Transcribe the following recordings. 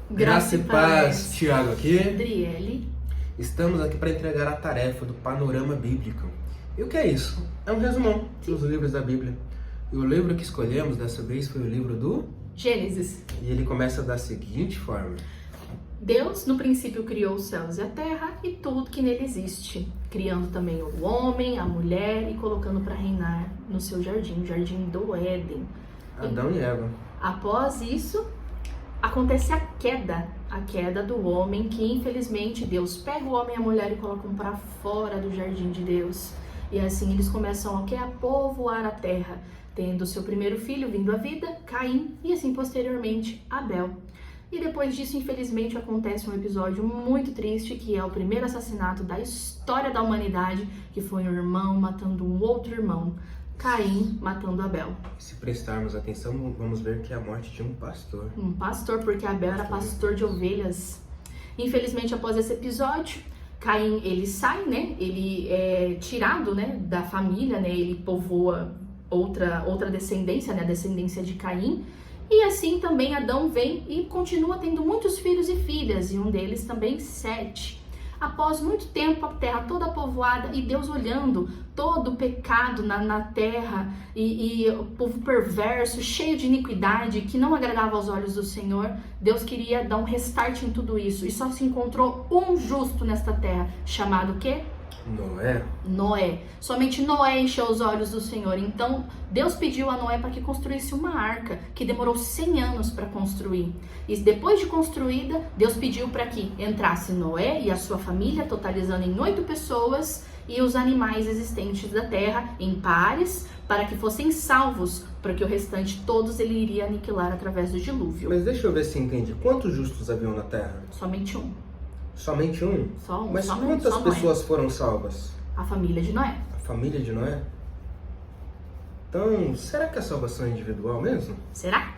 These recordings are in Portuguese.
Graça e paz, Tiago aqui. Adriele. Estamos aqui para entregar a tarefa do panorama bíblico. E o que é isso? É um resumão dos livros da Bíblia. E o livro que escolhemos dessa vez foi o livro do Gênesis. E ele começa da seguinte forma: Deus, no princípio, criou os céus e a terra e tudo que nele existe, criando também o homem, a mulher e colocando para reinar no seu jardim, o jardim do Éden. Adão e Eva. Após isso, acontece a queda do homem, que infelizmente Deus pega o homem e a mulher e colocam para fora do jardim de Deus. E assim eles começam a povoar a terra, tendo seu primeiro filho vindo à vida, Caim, e assim posteriormente Abel. E depois disso, infelizmente, acontece um episódio muito triste, que é o primeiro assassinato da história da humanidade, que foi um irmão matando um outro irmão, Caim matando Abel. Se prestarmos atenção, vamos ver que é a morte de um pastor. Um pastor, porque Abel era pastor de ovelhas. Infelizmente, após esse episódio, Caim, ele sai, né? Ele é tirado, né, da família, né? Ele povoa outra descendência, né? A descendência de Caim. E assim também Adão vem e continua tendo muitos filhos e filhas, e um deles também Sete. Após muito tempo, a terra toda povoada e Deus olhando todo o pecado na terra e o povo perverso, cheio de iniquidade, que não agradava aos olhos do Senhor, Deus queria dar um restart em tudo isso. E só se encontrou um justo nesta terra, chamado o quê? Noé. Somente Noé encheu os olhos do Senhor. Então, Deus pediu a Noé para que construísse uma arca, que demorou 100 anos para construir. E depois de construída, Deus pediu para que entrasse Noé e a sua família, totalizando em 8 pessoas, e os animais existentes da terra em pares, para que fossem salvos, porque o restante todos ele iria aniquilar através do dilúvio. Mas deixa eu ver se entendi. Quantos justos haviam na terra? Somente um. Somente um? Só um. Mas só quantas só pessoas Noé. foram salvas? A família de Noé. A família de Noé? Então, será que a salvação é individual mesmo? Será?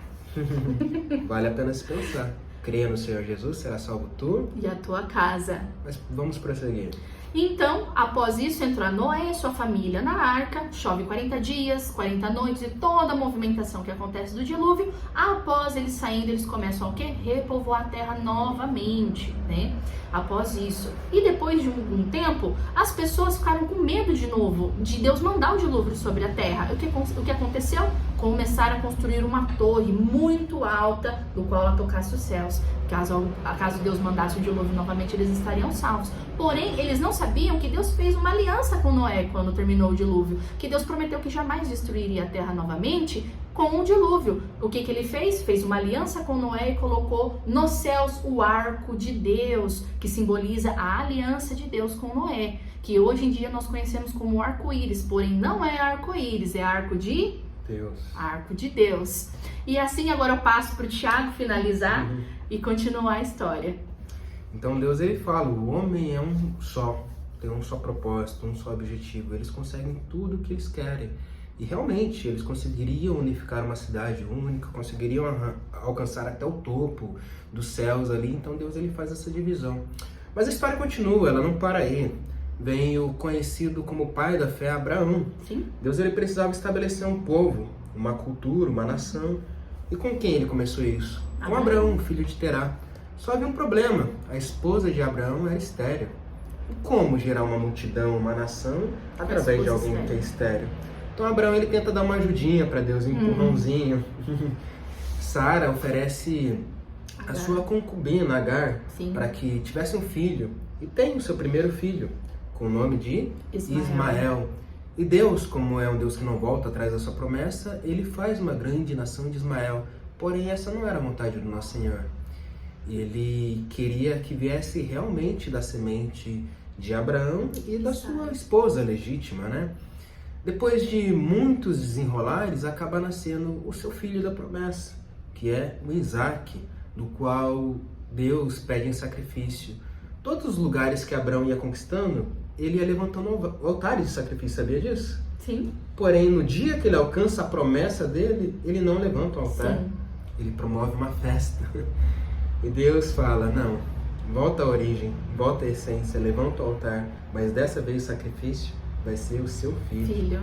Vale a pena se pensar. Creia no Senhor Jesus, será salvo tu. E a tua casa. Mas vamos prosseguir. Então, após isso, entra Noé e sua família na arca, chove 40 dias, 40 noites e toda a movimentação que acontece do dilúvio. Após eles saindo, eles começam a repovoar a terra novamente, né? Após isso. E depois de um tempo, as pessoas ficaram com medo de novo de Deus mandar o dilúvio sobre a terra. O que aconteceu? Começaram a construir uma torre muito alta, do qual ela tocasse os céus. Caso Deus mandasse o dilúvio novamente, eles estariam salvos. Porém, eles não sabiam que Deus fez uma aliança com Noé quando terminou o dilúvio. Que Deus prometeu que jamais destruiria a terra novamente com o dilúvio. O que ele fez? Fez uma aliança com Noé e colocou nos céus o arco de Deus, que simboliza a aliança de Deus com Noé. Que hoje em dia nós conhecemos como arco-íris, porém não é arco-íris, é arco de Deus. Arco de Deus. E assim agora eu passo para o Tiago finalizar e continuar a história. Então Deus ele fala, o homem é um só, tem um só propósito, um só objetivo. Eles conseguem tudo o que eles querem. E realmente eles conseguiriam unificar uma cidade única, conseguiriam alcançar até o topo dos céus ali. Então Deus ele faz essa divisão. Mas a história continua, ela não para aí. Vem o conhecido como pai da fé, Abraão. Sim. Deus ele precisava estabelecer um povo, uma cultura, uma nação. E com quem ele começou isso? Com Abraão, filho de Terá. Só havia um problema, a esposa de Abraão era estéril. E como gerar uma multidão, uma nação, através de alguém que é estéril? Então Abraão ele tenta dar uma ajudinha para Deus, um empurrãozinho. Sara oferece a sua concubina, Agar, para que tivesse um filho. E tem o seu primeiro filho, com o nome de Ismael. E Deus, como é um Deus que não volta atrás da sua promessa, ele faz uma grande nação de Ismael. Porém, essa não era a vontade do nosso Senhor. Ele queria que viesse realmente da semente de Abraão e da sua esposa legítima, né? Depois de muitos desenrolares, acaba nascendo o seu filho da promessa, que é o Isaac, do qual Deus pede em sacrifício. Todos os lugares que Abraão ia conquistando, ele ia levantando altares de sacrifício, sabia disso? Sim. Porém, no dia que ele alcança a promessa dele, ele não levanta o altar. Sim. Ele promove uma festa. E Deus fala, não, volta à origem, volta à essência, levanta o altar, mas dessa vez o sacrifício vai ser o seu filho.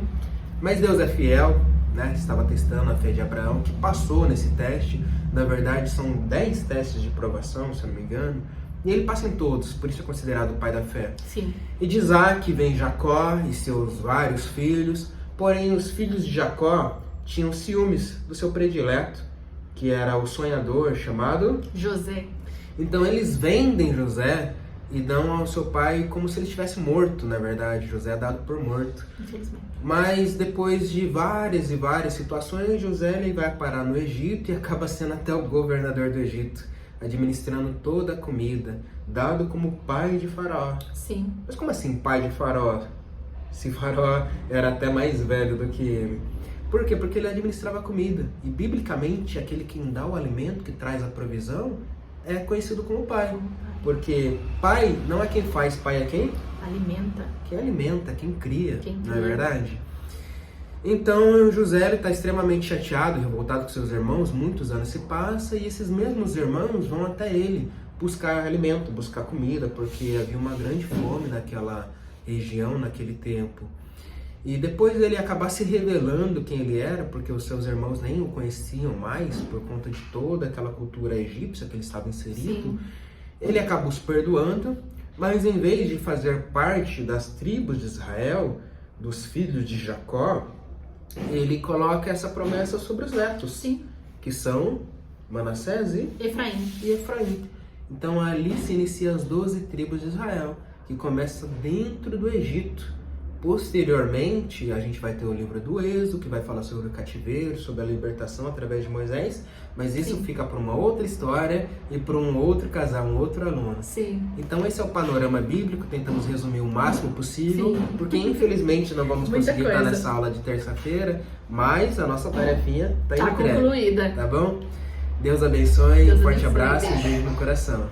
Mas Deus é fiel, né? Estava testando a fé de Abraão, que passou nesse teste. Na verdade, são 10 testes de provação, se eu não me engano. E ele passa em todos, por isso é considerado o pai da fé. Sim. E de Isaac vem Jacó e seus vários filhos. Porém, os filhos de Jacó tinham ciúmes do seu predileto, que era o sonhador chamado José. Então eles vendem José e dão ao seu pai como se ele estivesse morto, na verdade. José é dado por morto. Infelizmente. Mas depois de várias e várias situações, José ele vai parar no Egito e acaba sendo até o governador do Egito, administrando toda a comida, dado como pai de Faraó. Sim. Mas como assim pai de Faraó? Se Faraó era até mais velho do que ele. Por quê? Porque ele administrava a comida. E biblicamente, aquele quem dá o alimento, que traz a provisão, é conhecido como pai. Porque pai não é quem faz, pai é quem? Alimenta. Quem alimenta, quem cria, Quem não é cria. verdade? Então José está extremamente chateado, revoltado com seus irmãos. Muitos anos se passam e esses mesmos irmãos vão até ele buscar alimento, buscar comida, porque havia uma grande fome naquela região, naquele tempo. E depois dele acabar se revelando quem ele era, porque os seus irmãos nem o conheciam mais, por conta de toda aquela cultura egípcia que ele estava inserido, Sim. ele acaba os perdoando, mas em vez de fazer parte das tribos de Israel, dos filhos de Jacó, ele coloca essa promessa sobre os netos, Sim. que são Manassés e Efraim. Efraim. Então ali se inicia as 12 tribos de Israel, que começa dentro do Egito. Posteriormente, a gente vai ter o livro do Êxodo, que vai falar sobre o cativeiro, sobre a libertação através de Moisés, mas isso Sim. fica para uma outra história e para um outro casal, um outro aluno. Sim. Então esse é o panorama bíblico, tentamos resumir o máximo possível, Sim. porque infelizmente não vamos Muita conseguir estar coisa. nessa aula de terça-feira, mas a nossa tarefinha está Tá em crédito, concluída. tá bom? Deus abençoe, Deus um forte abençoe. abraço e beijo no coração.